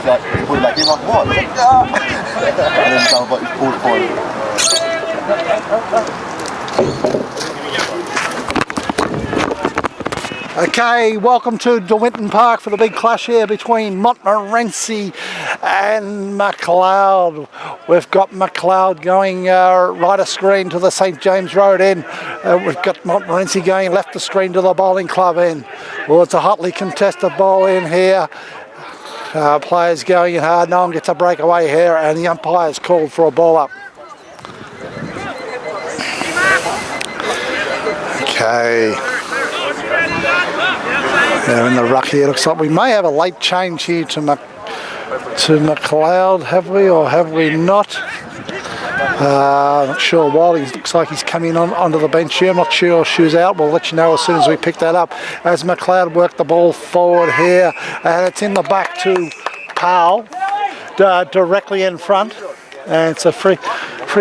was like, he put it back in like, what? Like, ah! And then someone like, pulled it for him. Okay, welcome to De Winton Park for the big clash here between Montmorency and MacLeod. We've got MacLeod going right of screen to the St James Road end. We've got Montmorency going left of screen to the bowling club end. Well, it's a hotly contested ball in here. Players going in hard, no one gets a breakaway here, and the umpire's called for a ball up. Okay. They're in the ruck here. Looks like we may have a late change here to MacLeod, have we, or have we not? Not sure. Wiley looks like he's coming onto the bench here. I'm not sure who's out. We'll let you know as soon as we pick that up. As MacLeod work the ball forward here, and it's in the back to Powell, directly in front, and it's a free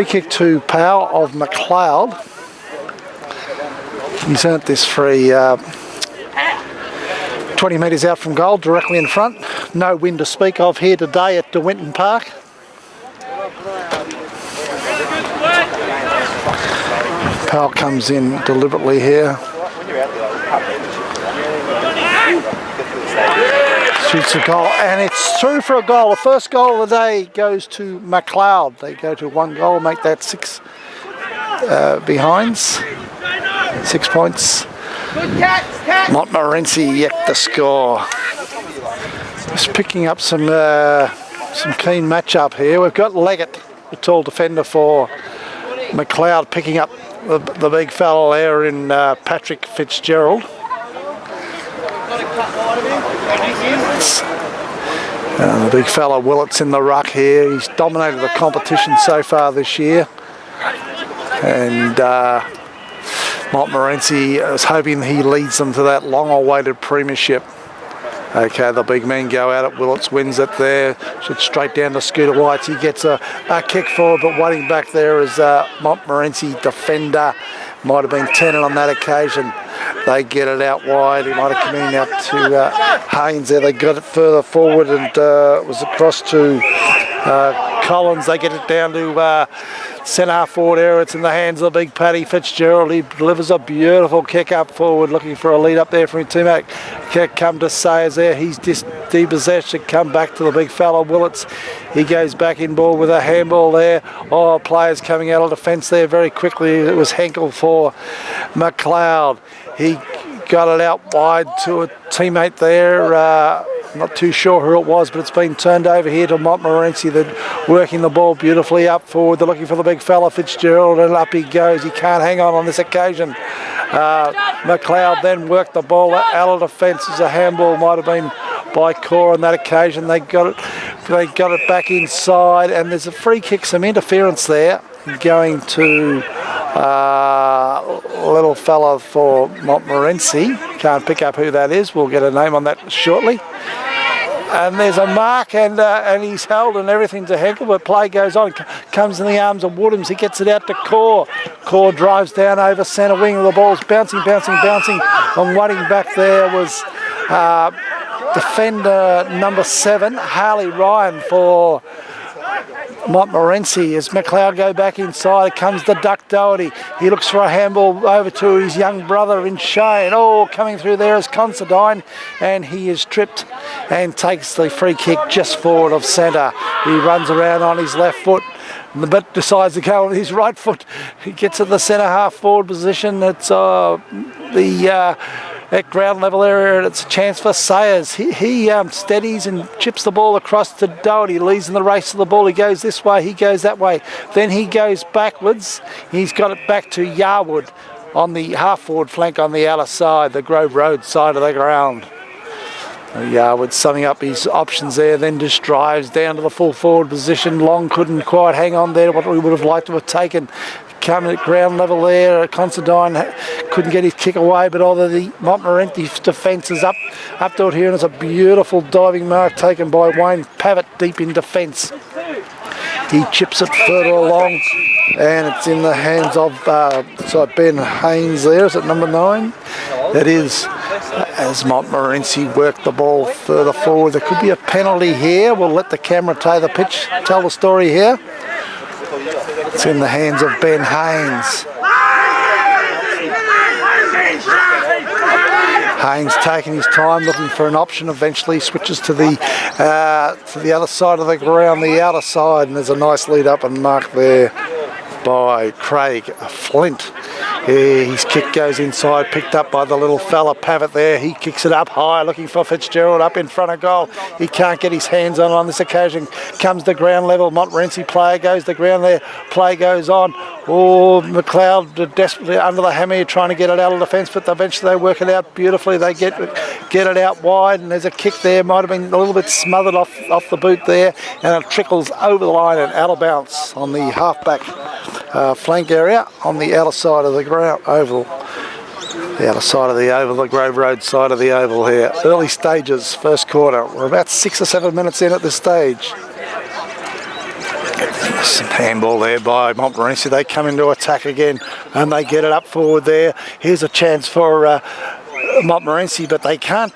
kick to Powell of MacLeod. He's earned this free 20 metres out from goal, directly in front. No wind to speak of here today at De Winton Park. Powell comes in deliberately here. Shoots a goal, and it's through for a goal. The first goal of the day goes to MacLeod. They go to 1 goal, make that 6 behinds. 6 points. Montmorency yet to score. Just picking up some keen match up here. We've got Leggett, the tall defender for MacLeod, picking up the big fella there in Patrick Fitzgerald. The big fella Willett's in the ruck here. He's dominated the competition so far this year, and Montmorency is hoping he leads them to that long-awaited premiership. Okay, the big men go out at Willits, wins it there, shoots straight down to Scooter White. He gets a kick forward, but waiting back there is Montmorency defender. Might have been Tennant on that occasion. They get it out wide. He might have come in out to Haynes there. They got it further forward, and it was across to Collins. They get it down to centre half forward area. It's in the hands of the big Paddy Fitzgerald. He delivers a beautiful kick up forward, looking for a lead up there from his teammate. Kick come to Sayers there. He's depossessed and come back to the big fella Willits. He goes back in ball with a handball there. Oh, players coming out of defence there very quickly. It was Henkel for MacLeod. He got it out wide to a teammate there. Not too sure who it was, but it's been turned over here to Montmorency. They're working the ball beautifully up forward. They're looking for the big fella Fitzgerald, and up he goes. He can't hang on this occasion. MacLeod then worked the ball out of defence as a handball might have been by Core on that occasion. They got it back inside, and there's a free kick, some interference there going to little fella for Montmorency. Can't pick up who that is. We'll get a name on that shortly. And there's a mark, and he's held and everything to Henkel, but play goes on. Comes in the arms of Woodhams. He gets it out to Core. Core drives down over centre wing. The ball's bouncing. And waiting back there was defender number 7, Harley Ryan for Montmorency. As MacLeod go back inside, comes the Duck Doherty. He looks for a handball over to his young brother in Shane. Oh, coming through there is Considine, and he is tripped and takes the free kick just forward of centre. He runs around on his left foot, but decides to go with his right foot. He gets at the centre half forward position. It's at ground level area, and it's a chance for Sayers. He steadies and chips the ball across to Doherty. Leads in the race to the ball. He goes this way, he goes that way. Then he goes backwards. He's got it back to Yarwood on the half-forward flank on the outer side, the Grove Road side of the ground. Yarwood summing up his options there, then just drives down to the full forward position. Long couldn't quite hang on there, what we would have liked to have taken. Coming at ground level there, Considine couldn't get his kick away, but although the Montmorency defence is up to it here, and it's a beautiful diving mark taken by Wayne Pavitt deep in defence. He chips it further along, and it's in the hands of Ben Haynes there. Is it number 9? It is. as Montmorency work the ball further forward. There could be a penalty here. We'll let the camera tell the story here. It's in the hands of Ben Haynes. Haynes taking his time, looking for an option. Eventually switches to the other side of the ground, the outer side, and there's a nice lead up and mark there by Craig Flint. Yeah, his kick goes inside, picked up by the little fella Pavitt there. He kicks it up high, looking for Fitzgerald up in front of goal. He can't get his hands on this occasion. Comes to ground level. Montmorency player goes to ground there. Play goes on. Oh, MacLeod desperately under the hammer trying to get it out of defence, but eventually they work it out beautifully. They get it out wide, and there's a kick there. Might have been a little bit smothered off the boot there, and it trickles over the line and out of bounce on the halfback flank area on the outer side of the ground oval. The outer side of the oval, the Grove Road side of the oval here. Early stages, first quarter. We're about 6 or 7 minutes in at this stage. Some handball there by Montmorency. They come into attack again and they get it up forward there. Here's a chance for Montmorency, but they can't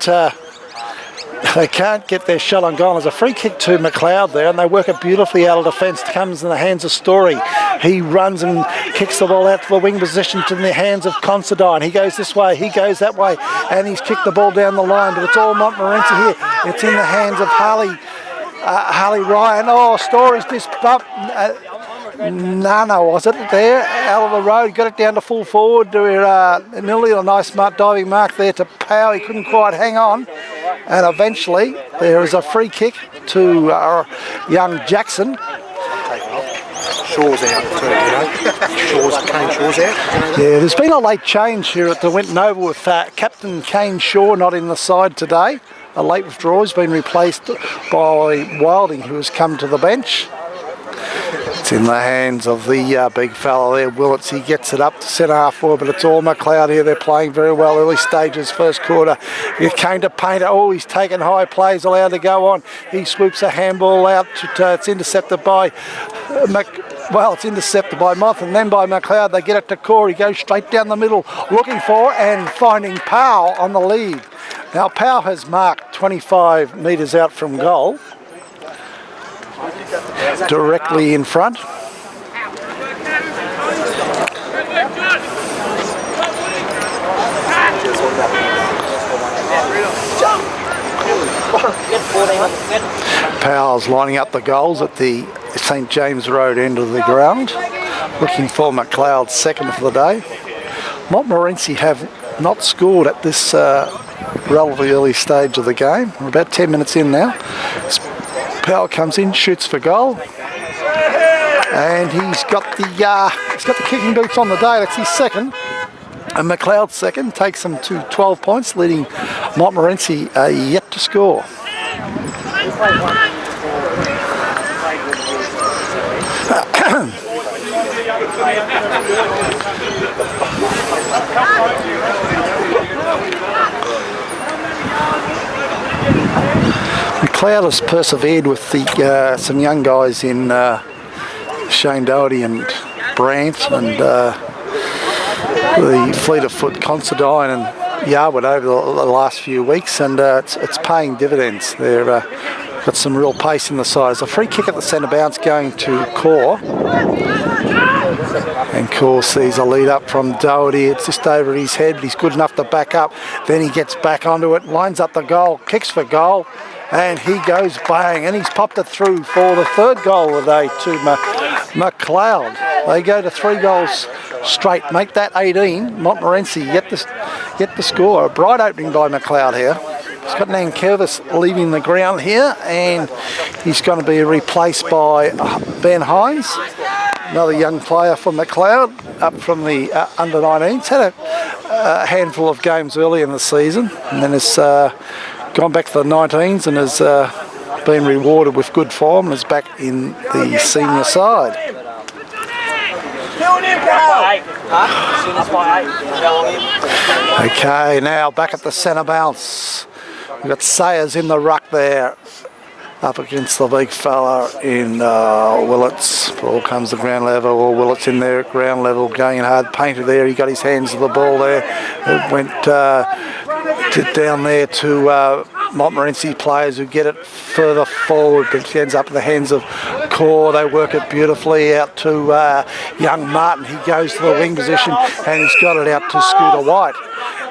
get their shot on goal. There's a free kick to MacLeod there, and they work it beautifully out of defence. Comes in the hands of Story. He runs and kicks the ball out to the wing position to the hands of Considine. He goes this way, he goes that way, and he's kicked the ball down the line, but it's all Montmorency here. It's in the hands of Harley Ryan. Oh, Story's just bumped. Nana, was it there? Out of the road, got it down to full forward to nearly a nice smart diving mark there to Powell. He couldn't quite hang on. And eventually, there is a free kick to young Jackson. Shaw's out too, Kane Shaw's out. Yeah, there's been a late change here at the Winton Oval with Captain Kane Shaw not in the side today. A late withdrawal has been replaced by Wilding, who has come to the bench. It's in the hands of the big fella there, Willits. He gets it up to centre half forward, but it's all MacLeod here. They're playing very well. Early stages, first quarter. It came to Painter. Oh, he's taken high plays, allowed to go on. He swoops a handball out. It's intercepted by it's intercepted by Moth and then by MacLeod. They get it to Corey. He goes straight down the middle, looking for and finding Powell on the lead. Now, Powell has marked 25 metres out from goal. Directly in front. Powell's lining up the goals at the St James Road end of the ground, looking for MacLeod's second for the day. Montmorency have not scored at this relatively early stage of the game. We're about 10 minutes in now. Powell comes in, shoots for goal, and he's got the kicking boots on the day. That's his second, and MacLeod's second takes them to 12 points, leading Montmorency yet to score. MacLeod has persevered with some young guys in Shane Doherty and Brandt and the fleet of foot Considine and Yarwood over the last few weeks, and it's paying dividends. They've got some real pace in the side. There's a free kick at the centre bounce going to Core. And Core sees a lead up from Doherty. It's just over his head, but he's good enough to back up. Then he gets back onto it, lines up the goal, kicks for goal, and he goes bang, and he's popped it through for the third goal of the day to MacLeod. They go to 3 goals straight, make that 18. Montmorency yet to score. A bright opening by MacLeod here. He's got Nankervis leaving the ground here, and he's going to be replaced by Ben Hines, another young player from MacLeod, up from the under-19s. Had a handful of games early in the season, and then has gone back to the 19s and has been rewarded with good form and is back in the senior side. Okay, now back at the centre bounce. We've got Sayers in the ruck there, up against the big fella in Willits. Ball comes to ground level, or Willits in there at ground level, going hard. Painter there, he got his hands to the ball there. It went to get down there to Montmorency players who get it further forward, but it ends up in the hands of Core. They work it beautifully out to young Martin. He goes to the wing position and he's got it out to Scooter White.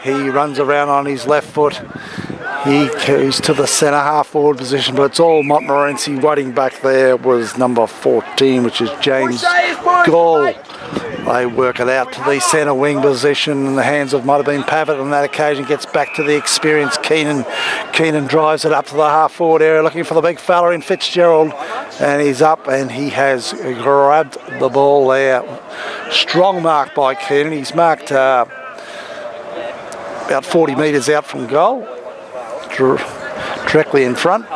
He runs around on his left foot. He goes to the centre half forward position, but it's all Montmorency. Waiting back there was number 14, which is James Gall. They work it out to the centre wing position in the hands of, might have been Pavitt on that occasion, gets back to the experienced Keenan. Keenan drives it up to the half forward area looking for the big fella in Fitzgerald, and he's up and he has grabbed the ball there. Strong mark by Keenan. He's marked about 40 metres out from goal, directly in front.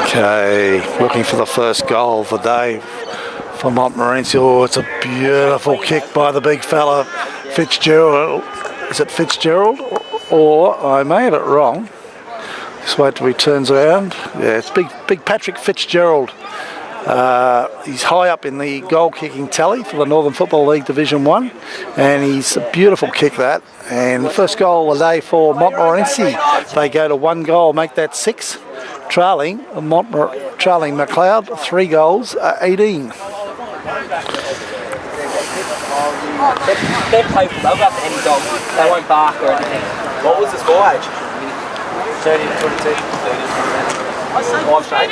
Okay, looking for the first goal of the day for Montmorency. Oh, it's a beautiful kick by the big fella, Fitzgerald. Is it Fitzgerald? Or I may have it wrong. Just wait till he turns around. Yeah, it's big Patrick Fitzgerald. He's high up in the goal kicking tally for the Northern Football League Division 1, and he's a beautiful kick that. And the first goal of the day for Montmorency. They go to 1 goal, make that 6, trailing MacLeod 3 goals, 18. They're playful, they'll go up to any dog, they won't bark or anything. What was the score age? 30 to 22. 5 straight.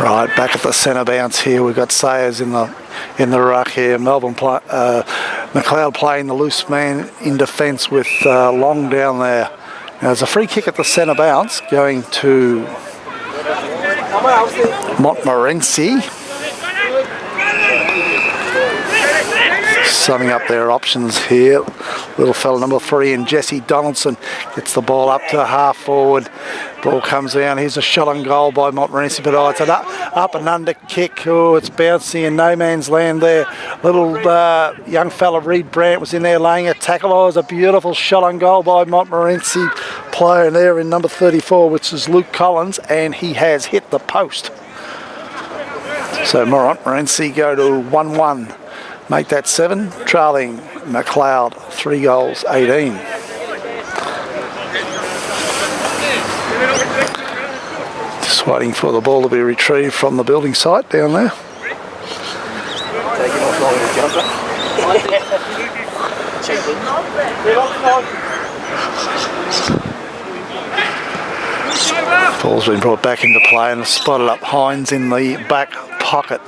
Right, back at the centre bounce here. We've got Sayers in the ruck here. MacLeod playing the loose man in defence with Long down there. Now there's a free kick at the centre bounce going to Montmorency. Summing up their options here. Little fella number 3 and Jesse Donaldson gets the ball up to half forward. Ball comes down. Here's a shot on goal by Montmorency, but it's an up and under kick. Oh, it's bouncing in no man's land there. Little young fella Reed Brandt was in there laying a tackle. Oh, it was a beautiful shot on goal by Montmorency player there in number 34, which is Luke Collins, and he has hit the post. So Montmorency go to 1-1. Make that 7, trailing MacLeod 3 goals, 18. Just waiting for the ball to be retrieved from the building site down there. Ball's been brought back into play and spotted up Hines in the back pocket.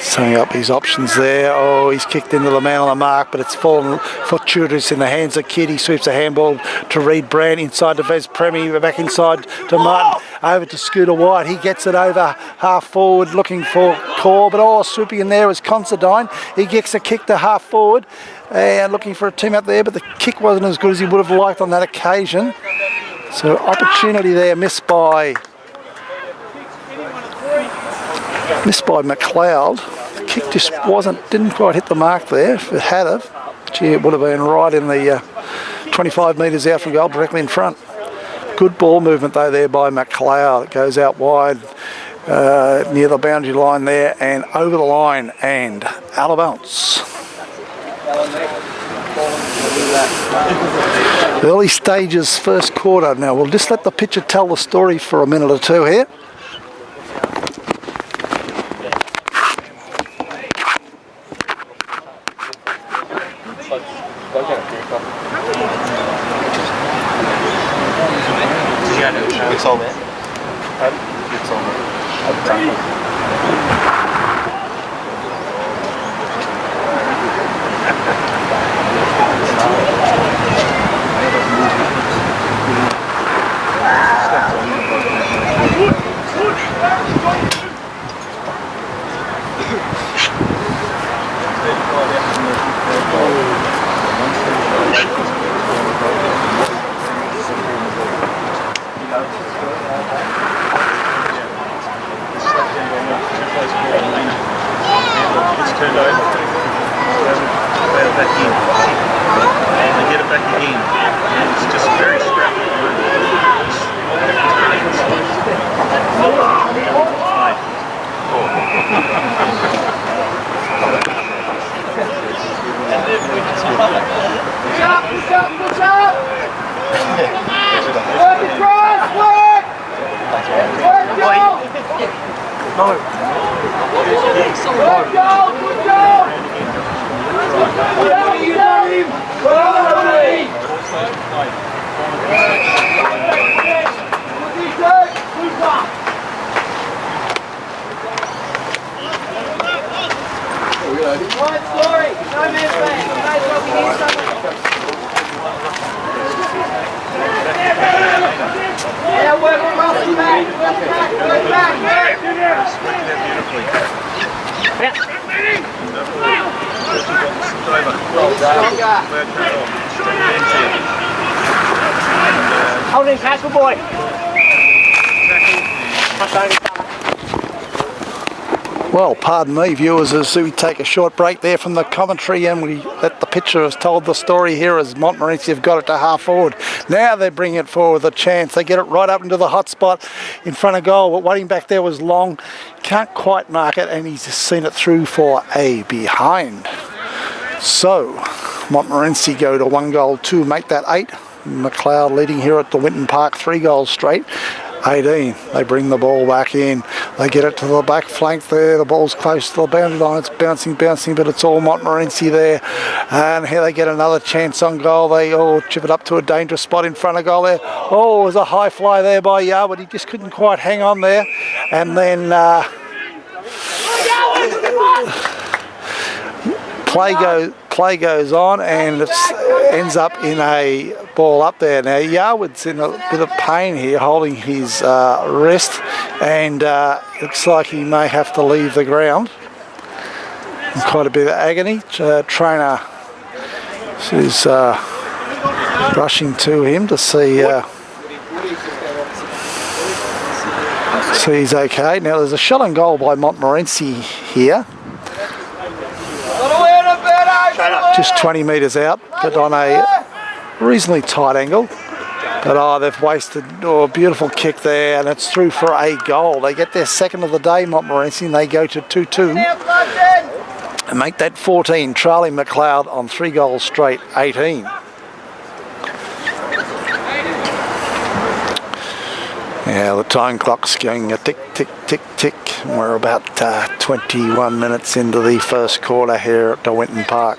Summing up his options there. Oh, he's kicked into the man on the mark, but it's fallen fortuitous in the hands of Kidd. He sweeps a handball to Reed Brand inside to Vez Premi, back inside to Martin, over to Scooter White. He gets it over half forward looking for Core, but swooping in there is Considine. He gets a kick to half forward and looking for a team up there, but the kick wasn't as good as he would have liked on that occasion. So opportunity there missed by MacLeod. The kick just didn't quite hit the mark there. If it had have, gee, it would have been right in the 25 metres out from goal, directly in front. Good ball movement though there by MacLeod. It goes out wide near the boundary line there and over the line and out of bounds. Early stages, first quarter. Now we'll just let the pitcher tell the story for a minute or two here. It's all there. It's all there. Turned over, let it back in, and they get it back again, and it's just very scrappy. Hold in, catch, good boy. Well, pardon me, viewers, as we take a short break there from the commentary and we let the pitcher has told the story here as Montmorency have got it to half forward. Now they bring it forward with a chance. They get it right up into the hot spot in front of goal, but waiting back there was Long. Can't quite mark it, and he's just seen it through for a behind. So, Montmorency go to 1 goal, 2, make that 8. MacLeod leading here at the Winton Park, 3 goals straight. 18. They bring the ball back in. They get it to the back flank there. The ball's close to the boundary line. It's bouncing, but it's all Montmorency there. And here they get another chance on goal. They all chip it up to a dangerous spot in front of goal there. Oh, it was a high fly there by Yao, but he just couldn't quite hang on there. And then play goes on, and it ends up in a ball up there. Now Yarwood's in a bit of pain here, holding his wrist, and looks like he may have to leave the ground. In quite a bit of agony. Trainer is rushing to him to see he's okay. Now there's a shot on goal by Montmorency here. Just 20 metres out, but on a reasonably tight angle. But they've wasted a beautiful kick there, and it's through for a goal. They get their second of the day, Montmorency, and they go to 2-2 and make that 14, trailing MacLeod on 3 goals straight, 18. Yeah, the time clock's going a tick, tick, tick, tick. We're about 21 minutes into the first quarter here at the Winton Park.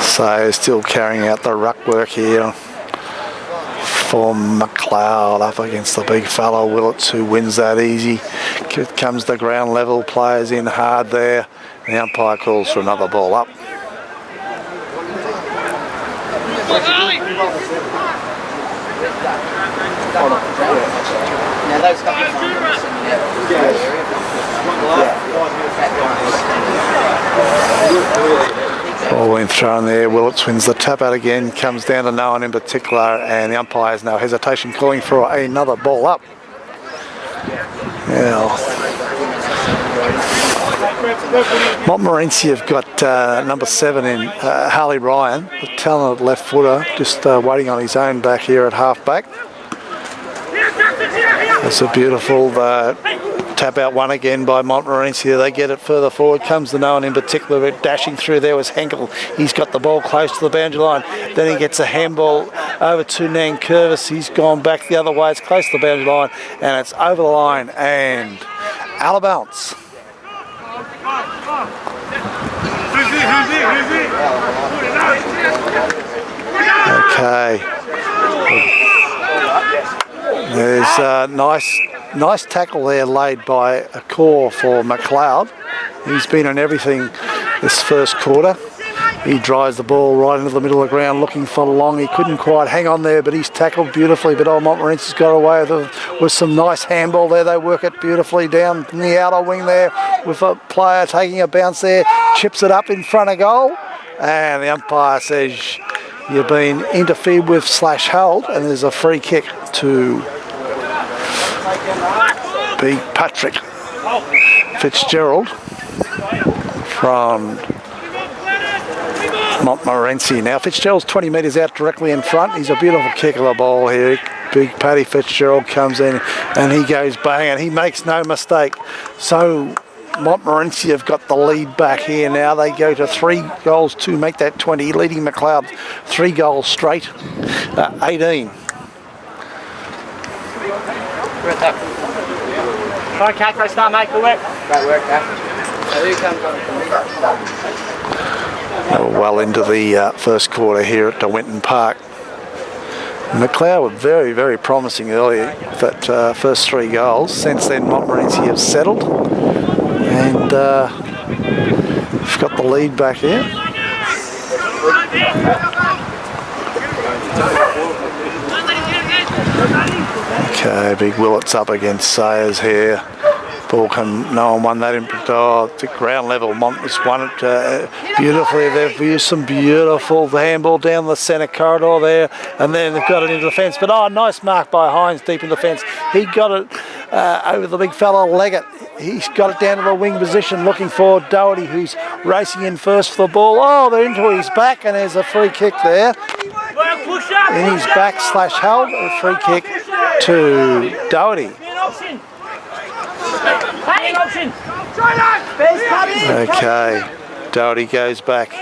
So still carrying out the ruck work here for MacLeod up against the big fellow Willits, who wins that easy. Here comes the ground level, players in hard there. The umpire calls for another ball up. Now those couple Ball being thrown there. Willits wins the tap out again, comes down to no one in particular, and the umpire has no hesitation calling for another ball up. Now, Montmorency have got number 7 in Harley Ryan, the talented left footer, just waiting on his own back here at half back. That's a beautiful tap out one again by Montmorency. They get it further forward, comes to no one in particular, but dashing through there was Henkel. He's got the ball close to the boundary line. Then he gets a handball over to Nankervis. He's gone back the other way. It's close to the boundary line, and it's over the line and out of bounds. Okay. There's a nice tackle there laid by a core for MacLeod. He's been on everything this first quarter. He drives the ball right into the middle of the ground looking for Long. He couldn't quite hang on there, but he's tackled beautifully. But Montmorency's got away with some nice handball there. They work it beautifully down in the outer wing there with a player taking a bounce there. Chips it up in front of goal. And the umpire says you've been interfered with / held. And there's a free kick to Big Patrick Fitzgerald from Montmorency. Now Fitzgerald's 20 metres out directly in front. He's a beautiful kick of the ball here. big Paddy Fitzgerald comes in and he goes bang and he makes no mistake. So Montmorency have got the lead back here now. They go to 3 goals to make that 20, leading MacLeod 3 goals straight, 18. Try and catch, start, mate. Good work. Great work, Cat. We're well into the first quarter here at Winton Park. MacLeod were very, very promising earlier with that first 3 goals. Since then, Montmorency have settled and we've got the lead back here. Okay, big Willets up against Sayers here. Ball no one won that in to ground level. Mont has won it beautifully. They've used some beautiful handball down the centre corridor there, and then they've got it into the fence. But nice mark by Hines deep in the fence. He got it over the big fella Leggett. He's got it down to the wing position, looking for Doherty, who's racing in first for the ball. Oh, they're into his back, and there's a free kick there. In his back / held, a free kick to Doherty. Okay, Doherty goes back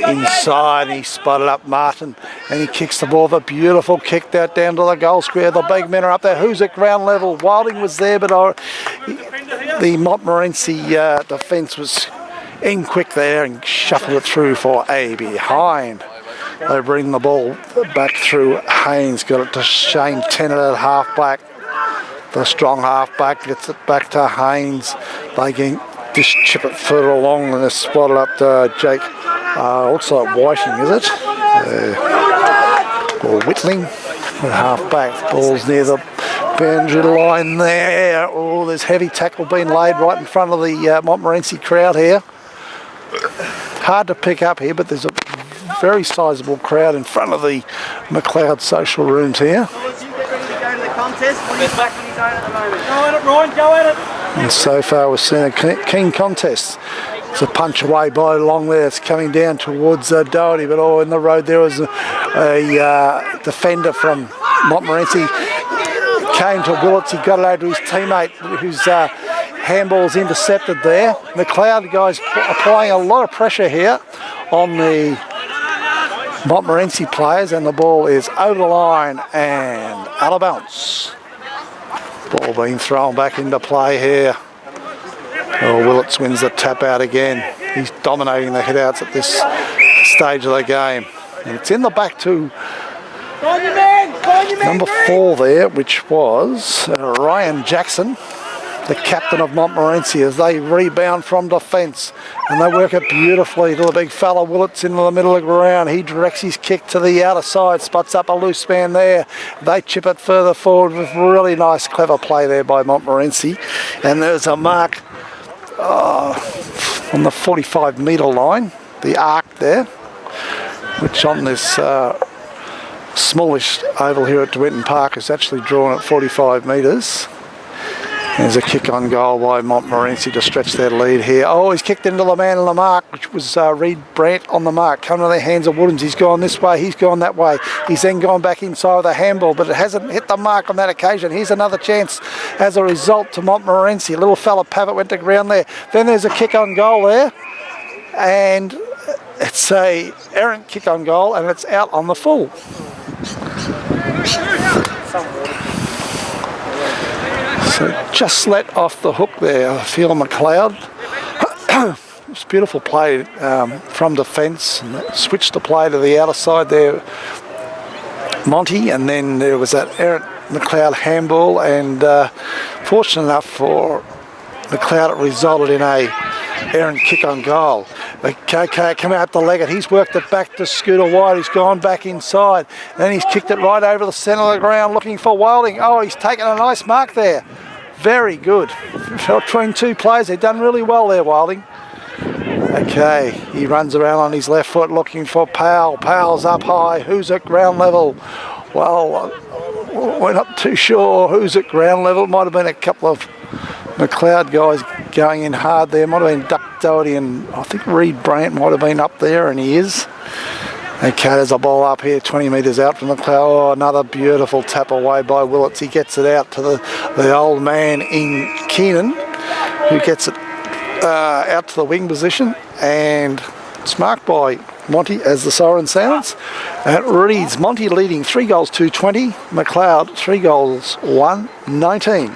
inside. He spotted up Martin and he kicks the ball. A beautiful kick out down to the goal square. The big men are up there. Who's at ground level? Wilding was there, but the Montmorency defence was in quick there and shuffled it through for A behind. They bring the ball back through. Haynes got it to Shane Tennant at half back. The strong half-back gets it back to Haynes. They can just chip it further along and they're spotted up to Jake. Looks like Whiting, is it? Or Whitling at half-back. Ball's near the boundary line there. Oh, there's heavy tackle being laid right in front of the Montmorency crowd here. Hard to pick up here, but there's a very sizable crowd in front of the MacLeod social rooms here. And so far we've seen a keen contest. It's a punch away by Long there. It's coming down towards Doherty, but in the road there was a defender from Montmorency. Came to Willets, he got it over to his teammate whose handball's intercepted there. MacLeod guys applying a lot of pressure here on the Montmorency players, and the ball is over the line and out of bounce. Ball being thrown back into play here. Willets wins the tap out again. He's dominating the headouts at this stage of the game. And it's in the back to number 4 there, which was Ryan Jackson, the captain of Montmorency, as they rebound from defence and they work it beautifully to the big fella Willets into the middle of the ground. He directs his kick to the outer side, spots up a loose man there. They chip it further forward with really nice clever play there by Montmorency, and there's a mark on the 45 metre line, the arc there, which on this smallish oval here at Winton Park is actually drawn at 45 metres. There's a kick on goal by Montmorency to stretch their lead here. Oh, he's kicked into the man on the mark, which was Reed Brandt on the mark. Coming to the hands of Woodhams. He's gone this way, he's gone that way. He's then gone back inside with a handball, but it hasn't hit the mark on that occasion. Here's another chance as a result to Montmorency. Little fella Pavitt went to ground there. Then there's a kick on goal there. And it's a errant kick on goal, and it's out on the full. So just let off the hook there, I feel MacLeod. It's beautiful play from defence, and switched the play to the outer side there, Monty, and then there was that errant MacLeod handball, and fortunate enough for MacLeod, it resulted in a errant kick on goal. But KK come out to Leggett. He's worked it back to Scooter White. He's gone back inside. Then he's kicked it right over the centre of the ground looking for Wilding. Oh, he's taken a nice mark there. Very good. Between two players, they've done really well there, Wilding. Okay, he runs around on his left foot looking for Powell. Powell's up high. Who's at ground level? Well, we're not too sure who's at ground level. It might have been a couple of MacLeod guys going in hard there. Might have been Duck Doherty, and I think Reed Brandt might have been up there, and he is. Okay, there's a ball up here, 20 metres out from the cloud. Oh, another beautiful tap away by Willits. He gets it out to the old man in Keenan, who gets it out to the wing position, and it's marked by Monty as the siren sounds. And it reads Monty leading 3 goals 2-20, MacLeod 3 goals 1-19.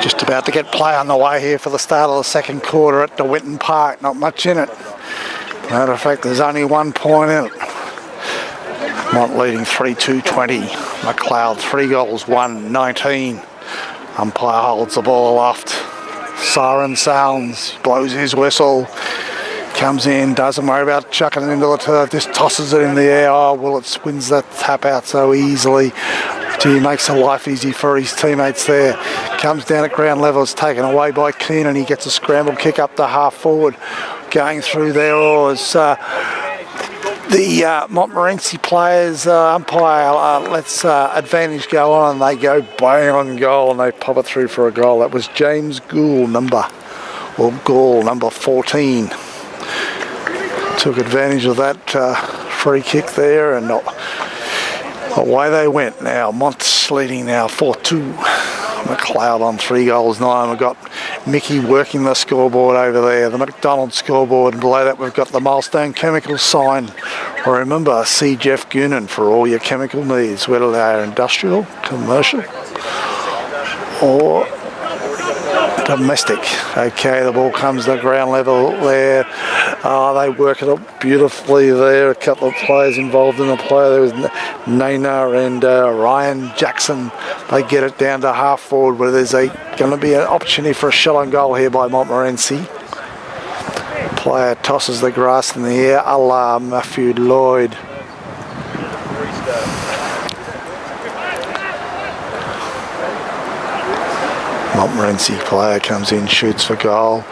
Just about to get play on the way here for the start of the second quarter at DeWinton Park. Not much in it. Matter of fact, there's only 1 point in it. Mont leading 3-2-20. MacLeod 3 goals 1-19. Umpire holds the ball aloft. Siren sounds. Blows his whistle. Comes in. Doesn't worry about chucking it into the turf. Just tosses it in the air. Oh, Willits wins that tap out so easily. He makes a life easy for his teammates there. Comes down at ground level. It's taken away by Keenan. He gets a scramble kick up the half forward. Going through there. The Montmorency players, umpire lets advantage go on, and they go bang on goal, and they pop it through for a goal. That was James Gould, number 14. Took advantage of that free kick there, and away they went. Now Mont's leading now 4-2. MacLeod on 3 goals 9. We've got Mickey working the scoreboard over there, the McDonald's scoreboard, and below that we've got the Milestone Chemicals sign. Remember, see Jeff Goonan for all your chemical needs, whether they are industrial, commercial, or domestic. Okay, the ball comes to ground level there. They work it up beautifully there. A couple of players involved in the play. There was Nana and Ryan Jackson. They get it down to half forward where there's going to be an opportunity for a shot on goal here by Montmorency. Player tosses the grass in the air, a la Matthew Lloyd. Montmorency player comes in, shoots for goal.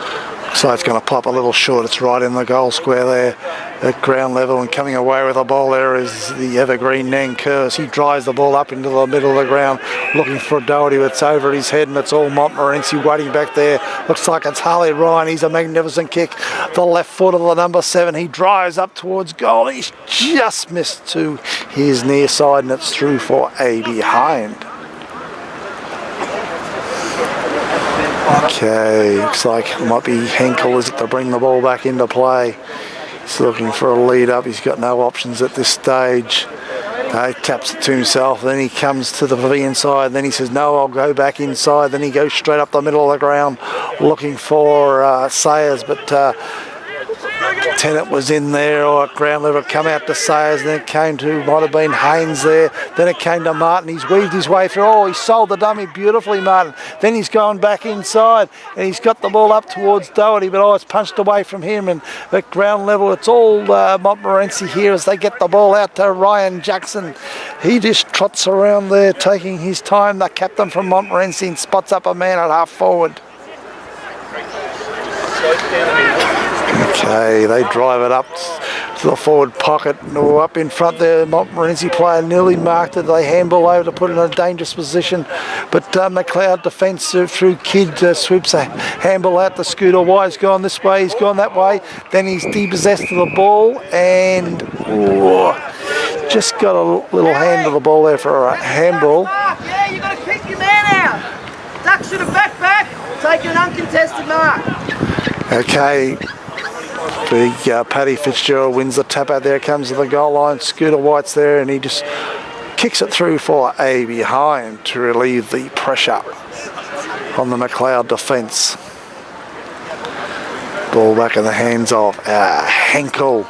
So it's going to pop a little short. It's right in the goal square there at ground level, and coming away with the ball there is the evergreen Nankervis. He drives the ball up into the middle of the ground looking for Doherty. It's over his head, and it's all Montmorency waiting back there. Looks like it's Harley Ryan. He's a magnificent kick. The left foot of the number 7. He drives up towards goal. He's just missed to his near side, and it's through for a behind. Okay, looks like it might be Henkel, is it, to bring the ball back into play. He's looking for a lead up. He's got no options at this stage. He taps it to himself, then he comes to the V inside, then he says, no, I'll go back inside. Then he goes straight up the middle of the ground looking for Sayers, but Tennant was in there, or at ground level, come out to Sayers, and then it came to, might have been Haynes there, then it came to Martin. He's weaved his way through. Oh, he sold the dummy beautifully, Martin. Then he's going back inside, and he's got the ball up towards Doherty, but it's punched away from him, and at ground level it's all Montmorency here as they get the ball out to Ryan Jackson. He just trots around there taking his time, the captain from Montmorency, and spots up a man at half forward. Okay, they drive it up to the forward pocket, or up in front there. Montmorency player nearly marked it. They handball over to put it in a dangerous position, but MacLeod defence through Kidd sweeps a handball out to Scooter. Wise gone this way, he's gone that way, then he's depossessed of the ball, and just got a little hand to the ball there for a handball. Yeah, you got to kick your man out. Duck should have back, take an uncontested mark. Okay, big Paddy Fitzgerald wins the tap out there, comes to the goal line. Scooter White's there, and he just kicks it through for a behind to relieve the pressure on the MacLeod defence. Ball back in the hands of Henkel,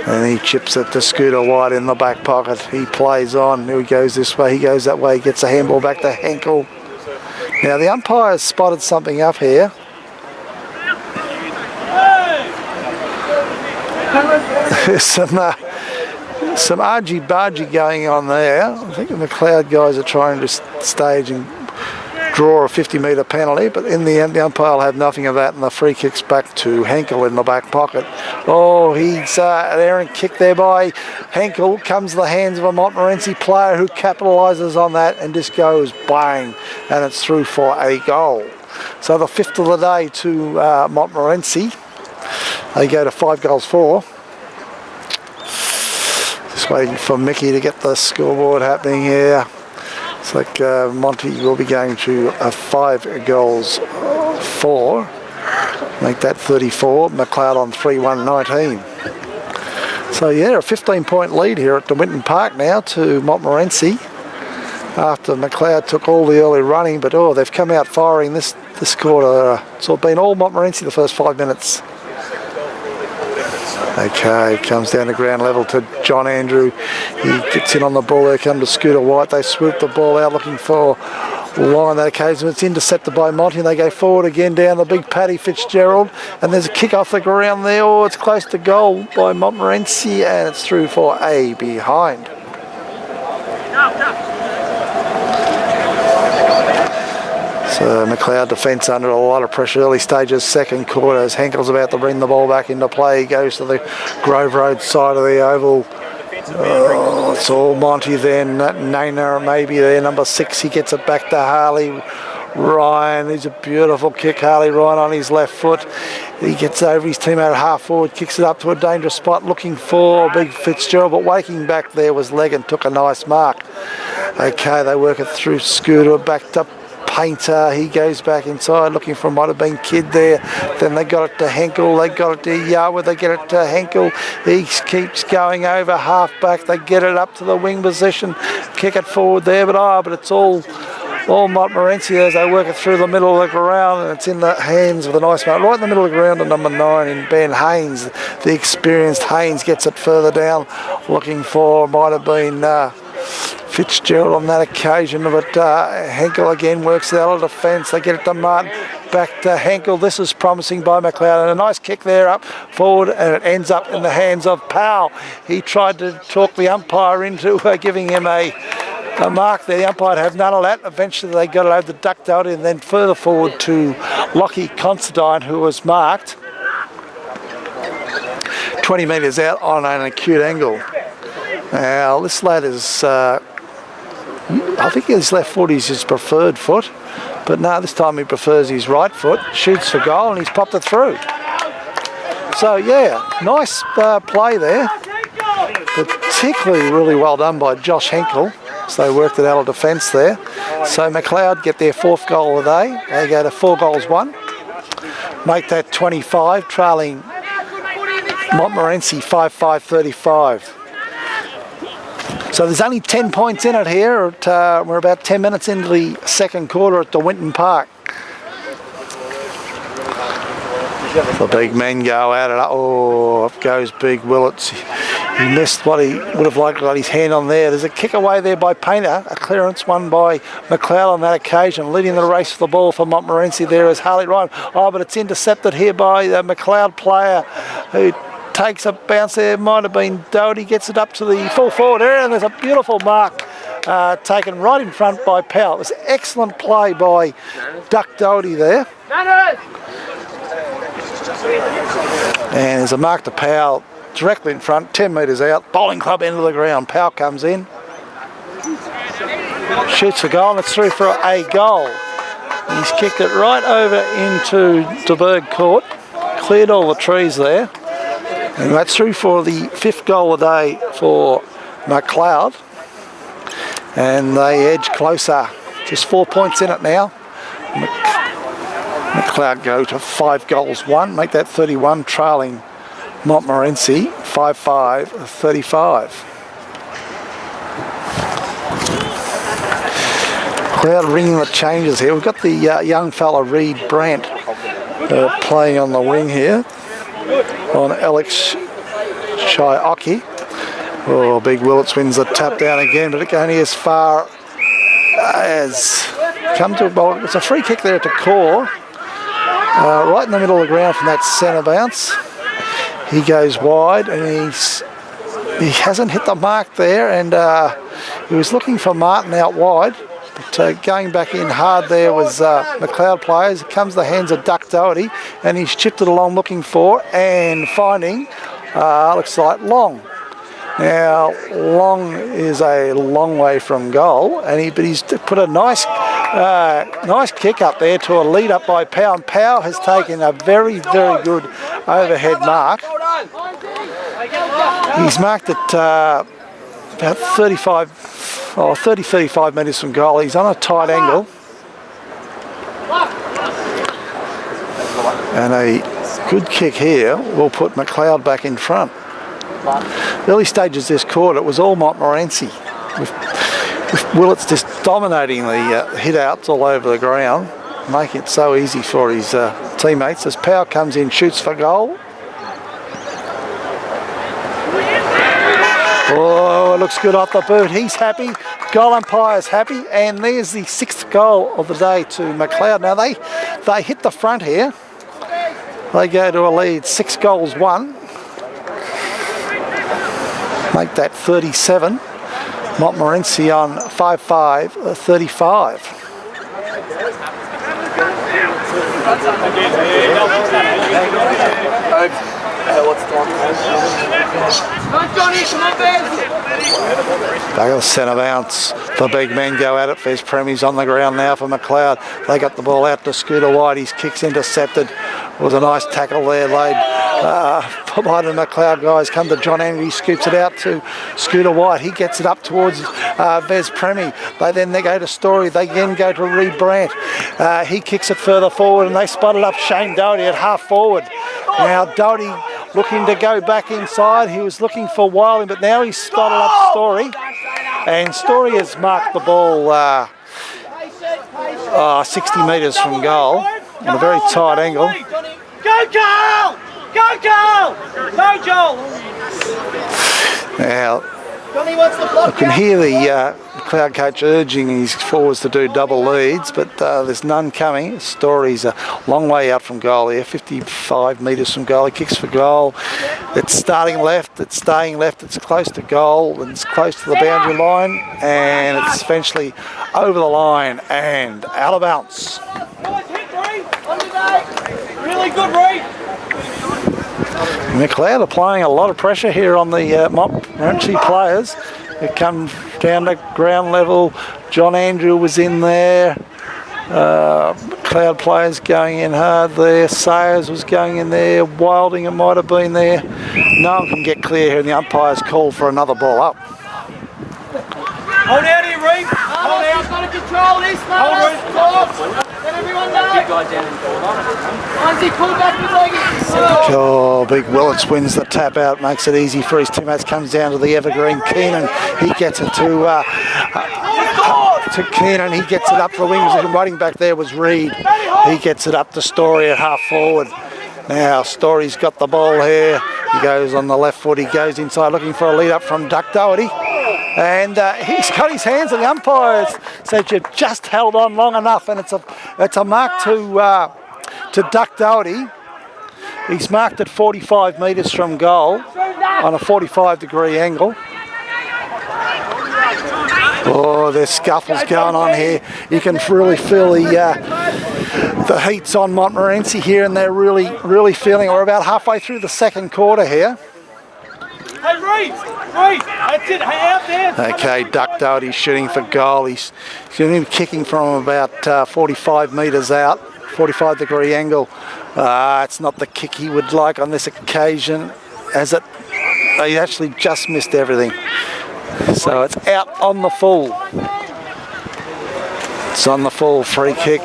and he chips it to Scooter White in the back pocket. He plays on, he goes this way, he goes that way, gets a handball back to Henkel. Now the umpire has spotted something up here. There's some argy-bargy going on there. I think the MacLeod guys are trying to stage and draw a 50-metre penalty, but in the end the umpire will have nothing of that, and the free kick's back to Henkel in the back pocket. Oh, he's an errant kick there by Henkel, comes to the hands of a Montmorency player who capitalises on that and just goes bang, and it's through for a goal. So the 5th of the day to Montmorency. They go to 5-4. Just waiting for Mickey to get the scoreboard happening here. It's like Monty will be going to 5-4. Make that 34. MacLeod on 3-1-19. So yeah, a 15-point lead here at DeWinton Park now to Montmorency. After MacLeod took all the early running, but oh, they've come out firing this quarter. So it's been all Montmorency the first 5 minutes. Okay, comes down to ground level to John Andrew. He gets in on the ball there, come to Scooter White. They swoop the ball out looking for line that occasion. It's intercepted by Monty and they go forward again down the big Paddy Fitzgerald. And there's a kick off the ground there. Oh, it's close to goal by Montmorency and it's through for a behind. So MacLeod defence under a lot of pressure early stages, second quarter as Henkel's about to bring the ball back into play. He goes to the Grove Road side of the oval. Oh, it's all Monty then. Nana maybe there, number 6. He gets it back to Harley Ryan. He's a beautiful kick. Harley Ryan on his left foot. He gets over his teammate at half forward, kicks it up to a dangerous spot, looking for big Fitzgerald, but waking back there was Leg and took a nice mark. Okay, they work it through Scooter, backed up Painter. He goes back inside looking for might have been Kidd there. Then they got it to Henkel. They got it to Yarwood. They get it to Henkel. He keeps going over half back. They get it up to the wing position. Kick it forward there, but it's all Montmorency as they work it through the middle of the ground, and it's in the hands of the nice man right in the middle of the ground to number 9 in Ben Haynes. The experienced Haynes gets it further down looking for might have been Fitzgerald on that occasion, but Henkel again works it out of defence. They get it to Martin, back to Henkel. This is promising by MacLeod, and a nice kick there up forward, and it ends up in the hands of Powell. He tried to talk the umpire into giving him a mark there. The umpire have none of that. Eventually they got it over the duck out and then further forward to Lockie Considine, who was marked 20 metres out on an acute angle. Now this lad is I think his left foot is his preferred foot, but no, this time he prefers his right foot. Shoots for goal and he's popped it through. So yeah, nice play there, particularly really well done by Josh Henkel. So they worked it out of defence there. So MacLeod get their 4th goal of the day. They go to 4-1. Make that 25, trailing Montmorency 5-5-35. So there's only 10 points in it here. We're about 10 minutes into the second quarter at DeWinton Park. The big men go at it. Oh, up goes Big Willits. He missed what he would have liked to got his hand on there. There's a kick away there by Painter. A clearance won by MacLeod on that occasion. Leading the race for the ball for Montmorency there is Harley Ryan. Oh, but it's intercepted here by the MacLeod player who takes a bounce there. Might have been Doherty. Gets it up to the full forward area, and there's a beautiful mark taken right in front by Powell. It was excellent play by Duck Doherty there. And there's a mark to Powell directly in front, 10 metres out, bowling club end of the ground. Powell comes in, shoots for goal, and it's through for a goal. He's kicked it right over into DeBerg Court, cleared all the trees there, and that's through for the 5th goal of the day for MacLeod. And they edge closer, just 4 points in it now. MacLeod go to 5-1, make that 31, trailing Montmorency 5-5-35. MacLeod ringing the changes here. We've got the young fella Reed Brandt playing on the wing here on Alex Chioki. Oh, Big Willits wins the tap down again, but it only as far as come to a ball. It's a free kick there to Core. Right in the middle of the ground from that centre bounce. He goes wide and he hasn't hit the mark there, and he was looking for Martin out wide. But going back in hard there was MacLeod players. Here comes the hands of Duck Doherty, and he's chipped it along looking for and finding, looks like Long. Now, Long is a long way from goal, and but he's put a nice kick up there to a lead up by Pow, and Pow has taken a very, very good overhead mark. He's marked it about 30-35 metres from goal. He's on a tight angle. And a good kick here will put MacLeod back in front. Early stages this quarter, it was all Montmorency, with Willits just dominating the hit-outs all over the ground, making it so easy for his teammates. As Power comes in, shoots for goal. Oh, it looks good off the boot. He's happy. Goal umpire's happy. And there's the 6th goal of the day to MacLeod. Now, they hit the front here. They go to a lead, 6-1. Make that 37. Montmorency on 5-5-35. Back of the centre bounce. The big men go at it. There's Premi's on the ground now for MacLeod. They got the ball out to Scooter White. His kick's intercepted. It was a nice tackle there laid by the MacLeod guys. Come to John Andrew. He scoops it out to Scooter White. He gets it up towards Vez Premi. They go to Story. They again go to Reed Brandt. He kicks it further forward, and they spotted up Shane Doherty at half forward. Now Doherty looking to go back inside. He was looking for Wilding, but now he's spotted up Story. And Story has marked the ball 60 metres from goal in a very tight angle. Go, Joel! Go, Joel! Go, Joel! Now, Johnny wants to block I can hear the MacLeod coach urging his forwards to do double leads, but there's none coming. Story's a long way out from goal here, 55 metres from goal. He kicks for goal. It's starting left, it's staying left, it's close to goal, and it's close to the boundary line, and it's eventually over the line and out of bounds. Nice hit, Reed! On the day! Really good, Reed! MacLeod are applying a lot of pressure here on the Montmorency players. They come down to ground level. John Andrew was in there. MacLeod players going in hard there. Sayers was going in there. Wilding, it might have been there. No one can get clear here, and the umpire's called for another ball up. Hold out here, Reed! Hold out! Got to control this, mate! Let everyone know! Lindsay, pull back with leggy! Oh, big Willits wins the tap out, makes it easy for his teammates. Comes down to the evergreen Keenan. He gets it to Keenan. He gets it up for wings. Running back there was Reed. He gets it up to Story at half forward. Now Story's got the ball here. He goes on the left foot. He goes inside looking for a lead up from Duck Doherty. And he's got his hands on the umpires. Said you've just held on long enough, and it's a mark to Duck Doherty. He's marked at 45 metres from goal on a 45-degree angle. Oh, there's scuffles going on here. You can really feel the heat's on Montmorency here, and they're really feeling it. We're about halfway through the second quarter here. Hey, Reed! That's it, hey, out there! Okay, Duck Doherty shooting for goal. He's going to be kicking from about 45 metres out, 45-degree angle. It's not the kick he would like on this occasion, as he actually just missed everything. So it's out on the full. It's on the full, free kick.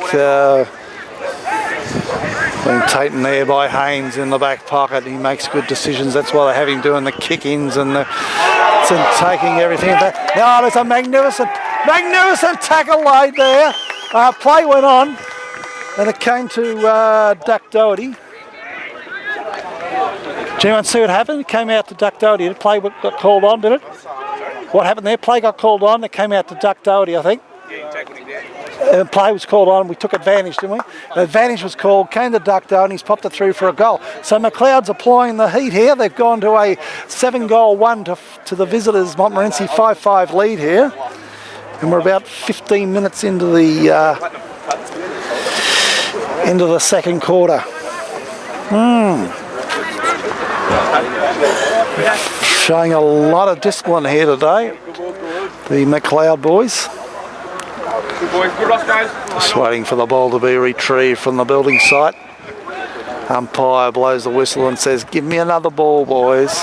Being taken there by Haynes in the back pocket. He makes good decisions. That's why they have him doing the kick-ins and taking everything. No, there's a magnificent tackle laid there. Play went on, and it came to Duck Doherty. Do you want to see what happened? It came out to Duck Doherty. The play got called on, did it? What happened there? Play got called on. It came out to Duck Doherty, I think. Play was called on. We took advantage, didn't we? The advantage was called, came to Duck Doherty, and he's popped it through for a goal. So MacLeod's applying the heat here. They've gone to a 7-1 to the visitors' Montmorency 5-5 lead here. And we're about 15 minutes into the second quarter. Showing a lot of discipline here today, the MacLeod boys. Good boys, good loss, guys. Just waiting for the ball to be retrieved from the building site. Umpire blows the whistle and says, "Give me another ball, boys."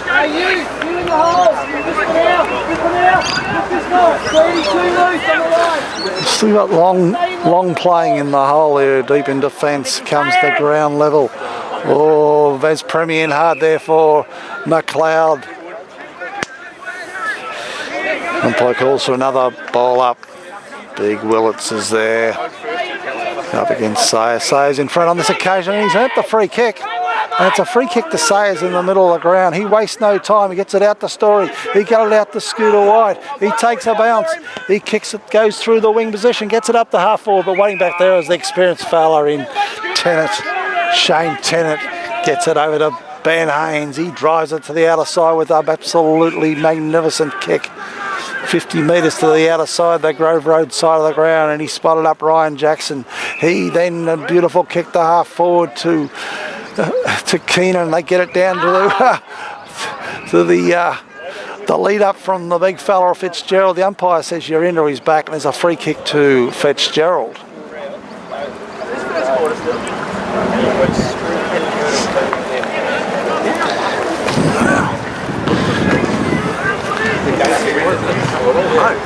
Hey, you in the hole. This one out. This one. 32 loose on the line. Still got long playing in the hole here, deep in defence, comes to ground level. Oh, Vez Premier in hard there for MacLeod. Umpire calls for another ball up. Big Willits is there. Up against Sayers. Sayers in front on this occasion. He's earned the free kick. And it's a free kick to Sayers in the middle of the ground. He wastes no time. He gets it out to Story. He got it out to Scooter White. He takes a bounce. He kicks it, goes through the wing position, gets it up to half forward. But waiting back there is the experienced fella in Tennant. Shane Tennant gets it over to Ben Haynes. He drives it to the outer side with an absolutely magnificent kick. 50 metres to the outer side, the Grove Road side of the ground, and he spotted up Ryan Jackson. He then a beautiful kick to half forward to Keenan. They get it down to the lead up from the big fella Fitzgerald. The umpire says you're into his back, and there's a free kick to Fitzgerald.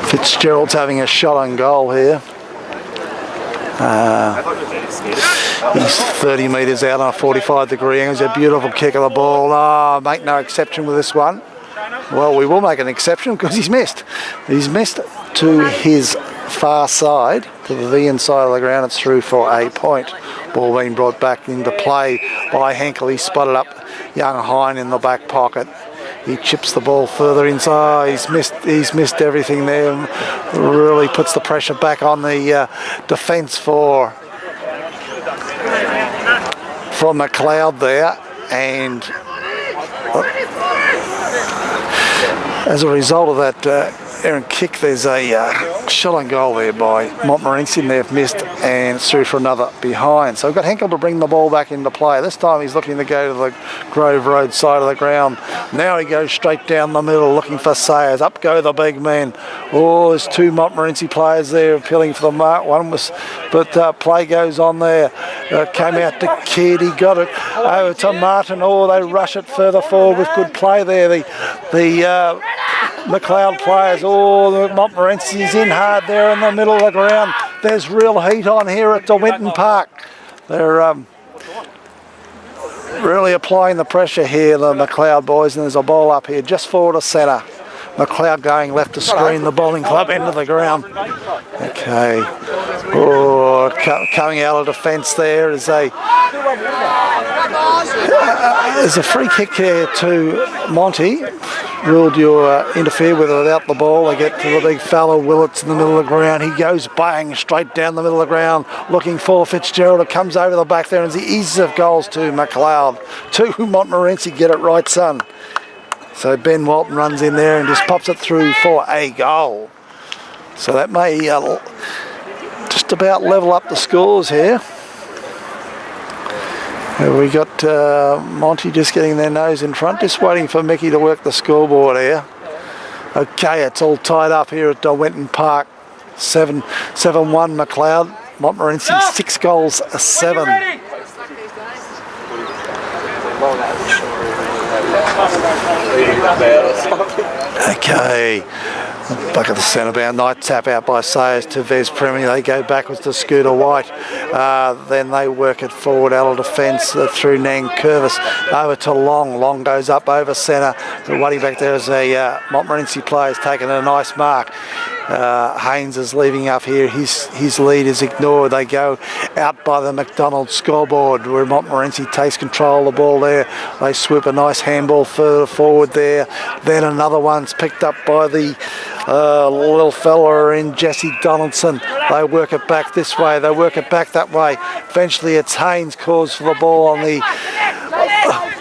Fitzgerald's having a shot on goal here. He's 30 metres out on a 45-degree angle. It's a beautiful kick of the ball. Oh, make no exception with this one. Well, we will make an exception because he's missed. He's missed to his far side, to the V side of the ground. It's through for a point. Ball being brought back into play by Henkel. He spotted up young Hine in the back pocket. He chips the ball further inside. He's missed everything there. Really puts the pressure back on the defence for MacLeod there, and as a result of that errant kick, there's a shot on goal there by Montmorency, and they've missed, and it's through for another behind. So we've got Henkel to bring the ball back into play. This time he's looking to go to the Grove Road side of the ground. Now he goes straight down the middle looking for Sayers. Up go the big men. Oh, there's two Montmorency players there appealing for the mark. One was, but play goes on there. Came out to Kidd. He got it over to Martin. Oh, they rush it further forward with good play there. The MacLeod players, the Montmorency's in hard there in the middle of the ground. There's real heat on here at DeWinton Park. They're really applying the pressure here, the MacLeod boys, and there's a ball up here just forward to centre. MacLeod going left to screen the bowling club end of the ground. Okay. Oh, coming out of defence there is there's a free kick here to Monty. Ruled you interfere with it without the ball. They get to the big fellow Willits in the middle of the ground. He goes bang straight down the middle of the ground looking for Fitzgerald. It comes over the back there and the ease of goals to MacLeod. To Montmorency, get it right, son. So Ben Walton runs in there and just pops it through for a goal. So that may just about level up the scores here. We got Monty just getting their nose in front, just waiting for Mickey to work the scoreboard here. Okay, it's all tied up here at DeWinton Park. 7-1 MacLeod. Montmorency 6 goals, 7. Okay. Back at the centre bound, night tap out by Sayers to Vez Premier. They go backwards to Scooter White. Then they work it forward out of defence through Nang Curvis over to Long. Long goes up over centre. But waiting back there is a Montmorency player has taken a nice mark. Haynes is leaving up here. His lead is ignored. They go out by the McDonald scoreboard where Montmorency takes control of the ball there. They swoop a nice handball further forward there. Then another one's picked up by the little fella in Jesse Donaldson. They work it back this way. They work it back that way. Eventually it's Haynes calls for the ball on the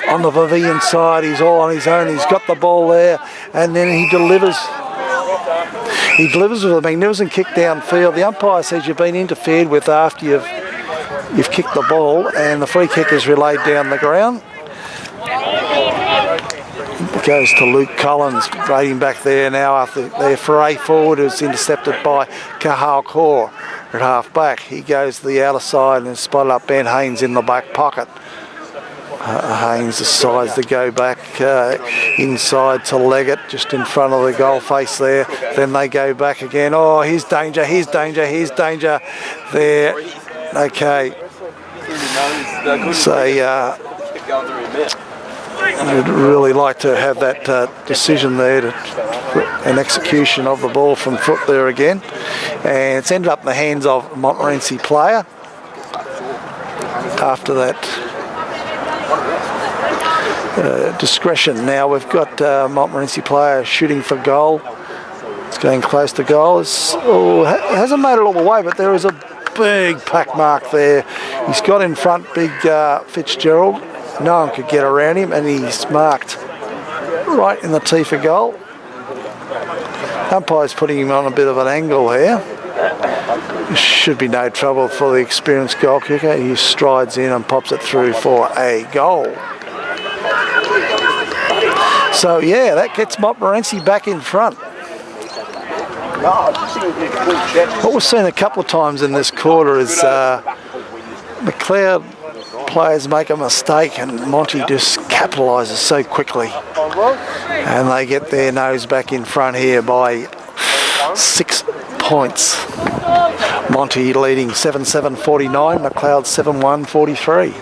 on the Vivian side. He's all on his own. He's got the ball there, and then he delivers. He delivers with a magnificent kick downfield. The umpire says you've been interfered with after you've kicked the ball, and the free kick is relayed down the ground. It goes to Luke Collins, raiding back there now after their foray forward is intercepted by Cahal Kaur at half back. He goes to the outer side and spotted up Ben Haynes in the back pocket. Haynes decides to go back inside to Leggett, just in front of the goal face there. Then they go back again. Oh, here's danger, here's danger, here's danger there. Okay. So, I'd really like to have that decision there, an execution of the ball from foot there again. And it's ended up in the hands of a Montmorency player after that discretion. Now we've got Montmorency player shooting for goal. It's going close to goal. It hasn't made it all the way, but there is a big pack mark there. He's got in front big Fitzgerald. No one could get around him, and he's marked right in the tee for goal. Umpire's putting him on a bit of an angle here. Should be no trouble for the experienced goal kicker. He strides in and pops it through for a goal. So yeah, that gets Montmorency back in front. What we've seen a couple of times in this quarter is MacLeod players make a mistake and Monty just capitalises so quickly, and they get their nose back in front here by 6 points. Monty leading 7-7-49, MacLeod 7-1-43.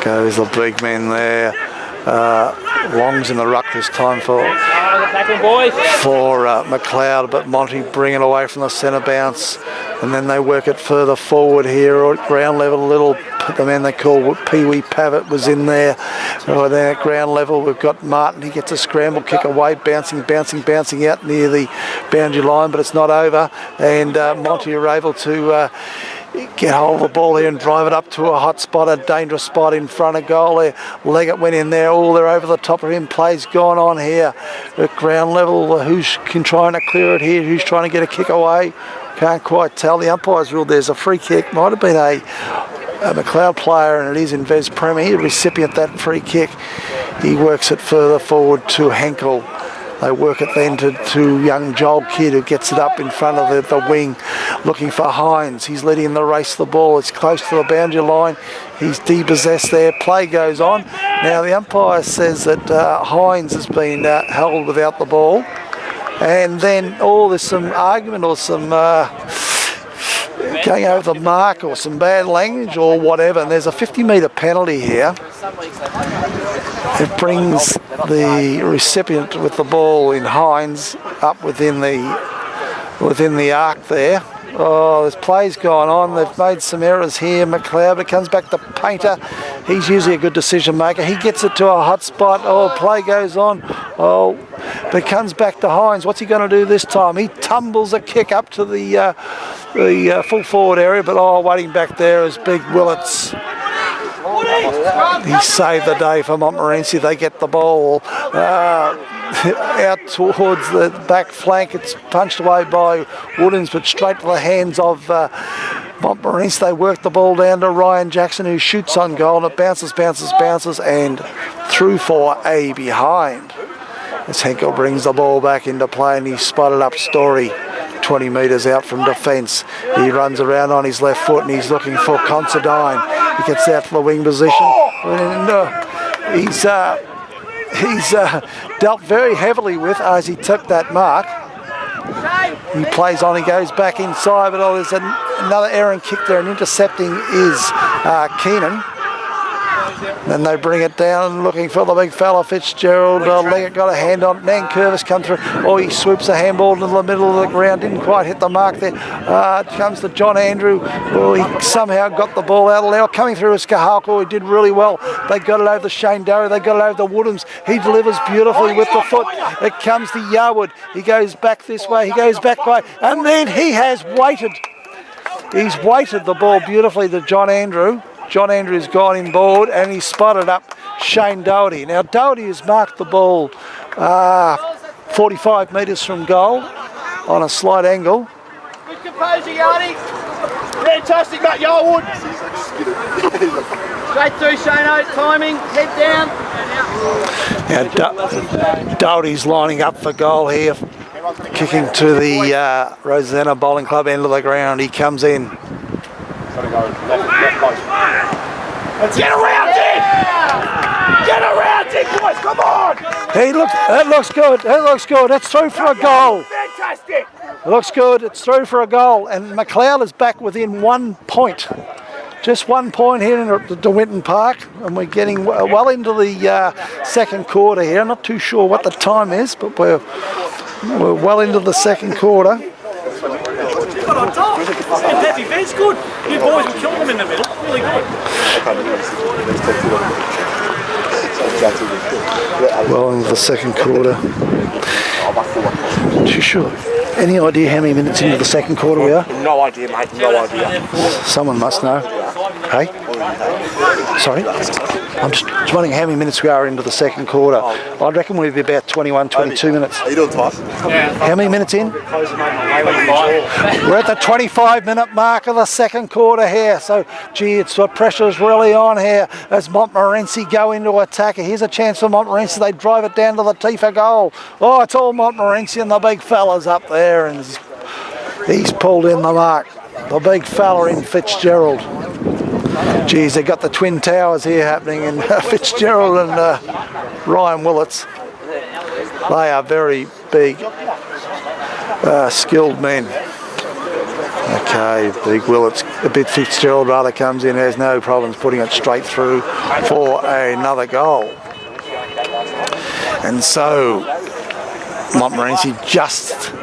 Goes the big man there. Long's in the ruck this time for MacLeod, but Monty bring it away from the centre bounce, and then they work it further forward here or at ground level. The man they call Pee Wee Pavitt was in there. Then at ground level we've got Martin. He gets a scramble kick away, bouncing out near the boundary line, but it's not over, and Monty are able to get hold of the ball here and drive it up to a hot spot, a dangerous spot in front of goal there. Leggett went in there. They're over the top of him. Play's gone on here at ground level. Who's trying to clear it here? Who's trying to get a kick away? Can't quite tell. The umpire's ruled there's a free kick. Might have been a MacLeod player, and it is in Vez Premier. He recipient that free kick. He works it further forward to Henkel. They work it then to young Joel Kidd, who gets it up in front of the wing, looking for Hines. He's leading the race the ball. It's close to the boundary line. He's depossessed there. Play goes on. Now the umpire says that Hines has been held without the ball. And then, there's some argument or some going over the mark or some bad language or whatever. And there's a 50-metre penalty here. It brings the recipient with the ball in Hines up within the arc there. Oh, there's plays going on. They've made some errors here. MacLeod, but it comes back to Painter. He's usually a good decision maker. He gets it to a hot spot. Play goes on. But it comes back to Hines. What's he going to do this time? He tumbles a kick up to the full forward area, but waiting back there is Big Willits. He saved the day for Montmorency. They get the ball out towards the back flank. It's punched away by Woodens, but straight to the hands of Montmorency. They work the ball down to Ryan Jackson, who shoots on goal, and it bounces, and through for a behind. As Henkel brings the ball back into play, and he's spotted up Story 20 metres out from defence. He runs around on his left foot and he's looking for Considine. He gets out to the wing position. And, he's dealt very heavily with as he took that mark. He plays on, he goes back inside, but there's another errant kick there, and intercepting is Keenan. Then they bring it down, looking for the big fella, Fitzgerald. Leggett got a hand on it. Nankervis come through. He swoops a handball into the middle of the ground. Didn't quite hit the mark there. It comes to John Andrew. He somehow got the ball out of there. Coming through is Kahalko. He did really well. They got it over to Shane Darrow. They got it over to Woodhams. He delivers beautifully with the foot. It comes to Yarwood. He goes back this way. He goes back by. And then he has waited. He's weighted the ball beautifully to John Andrew. John Andrew's gone inboard and he's spotted up Shane Doherty. Now Doherty has marked the ball 45 metres from goal on a slight angle. Good composure, Yardy. Fantastic, Matt Yarwood. Straight through, Shano. Timing. Head down. Now Doherty's lining up for goal here, kicking to the Rosanna Bowling Club end of the ground. He comes in. Get around it! Get around it, boys! Come on! Hey, look, that looks good. That looks good. It's through for a goal. Fantastic! It looks good. It's through for a goal, and MacLeod is back within 1 point. Just 1 point here at the De Winton Park, and we're getting well into the second quarter here. I'm not too sure what the time is, but we're well into the second quarter. Got on top. And that defence good. You boys were killing them in the middle. Really good. Well into the second quarter. Too sure. Any idea how many minutes into the second quarter we are? No idea, mate. No idea. Someone must know. Hey? Sorry? I'm just wondering how many minutes we are into the second quarter. I reckon we'll be about 21, 22 minutes. Are you doing tough? How many minutes in? We're at the 25-minute mark of the second quarter here. So, gee, the pressure's really on here as Montmorency go into attack. Here's a chance for Montmorency. They drive it down to the tee for goal. Oh, it's all Montmorency and the big fella's up there, and he's pulled in the mark. The big fella in Fitzgerald. Geez, they've got the twin towers here happening in Fitzgerald and Ryan Willits. They are very big, skilled men. Okay, big Willits, a bit Fitzgerald rather comes in, has no problems putting it straight through for another goal. And so, Montmorency just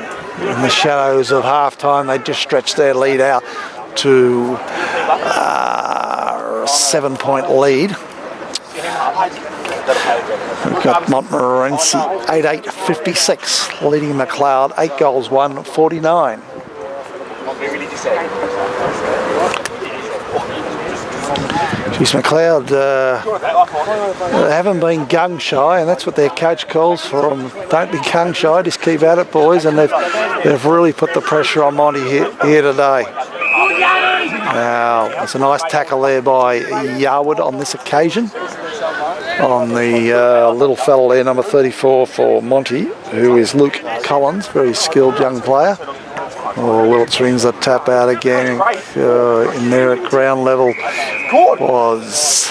in the shadows of half-time, they just stretched their lead out to a 7-point lead. We've got Montmorency 8-8-56 leading MacLeod 8 goals 1-49. Geez, MacLeod haven't been gung shy, and that's what their coach calls for them. Don't be gung shy, just keep at it, boys. And they've really put the pressure on Monty here today. Now, it's a nice tackle there by Yarwood on this occasion. On the little fella there, number 34 for Monty, who is Luke Collins, very skilled young player. Oh, Wilts rings the tap out again. In there at ground level was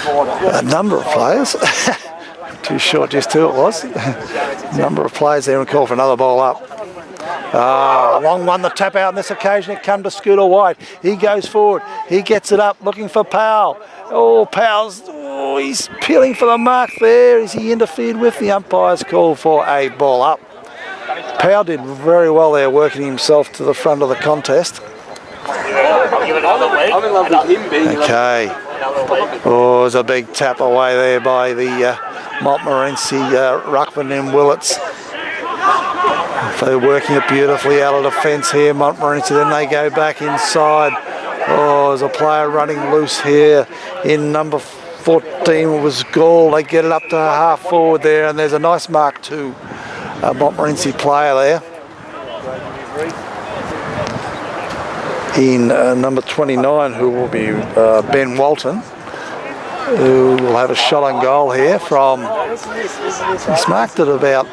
a number of players. Too short just who it was. Number of players there and call for another ball up. Long one, the tap out on this occasion. It come to Scooter White. He goes forward. He gets it up, looking for Powell. Oh, Powell's, he's peeling for the mark there. Is he interfered with? The umpire's called for a ball up. Powell did very well there, working himself to the front of the contest. Okay. Oh, there's a big tap away there by the Montmorency ruckman in Willits. They're working it beautifully out of the fence here, Montmorency. Then they go back inside. Oh, there's a player running loose here in number 14 was Gall. They get it up to half forward there, and there's a nice mark too. Montmorency player there in number 29, who will be Ben Walton, who will have a shot on goal here from, he's marked at about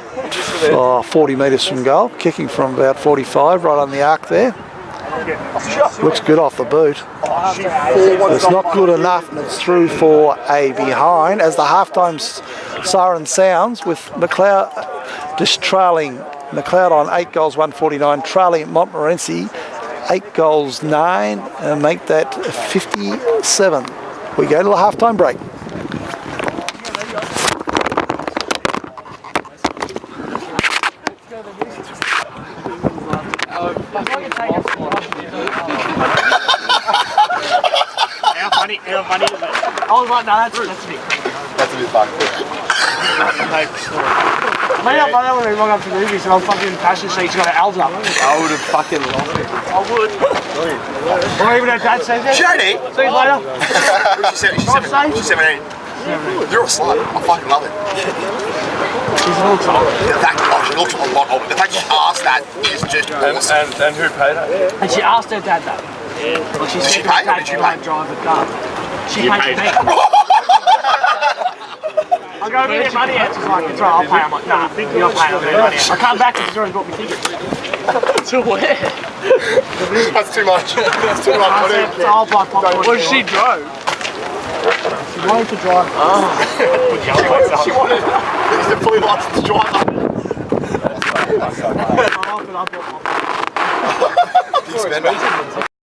40 metres from goal, kicking from about 45 right on the arc there. Looks good off the boot. It's not good enough, and it's through for a behind as the halftime siren sounds, with MacLeod just trailing MacLeod on 8 goals 149, trailing Montmorency 8 goals 9, and make that 57. We go to the halftime break. How funny is it? I was like, no, that's me. That's a bit fun. Mate, up my when we walk up to the movies and I'm fucking passenger seat's got an Alza. I would have fucking lost it. I would. Or even her dad says that. Jodie! See you later. She's 17. You're a slut. I fucking love it. She's a little child. The fact that she looks a lot older. The fact she asked that is just awesome. And who paid her? And she asked her dad that. Well, she said she pay or did she pay? drive the car. She paid me. I go, give me money out. She's like, it's right, I'll pay. I'm like, nah, you're not paying, I'll give you money out. I come back and she's already bought me tickets. To where? That's too much. That's too much. I said, so I'll buy popcorn. Well, she drove. She wanted to drive. She wanted. He's a fully licensed driver. I bought popcorn. Big spender.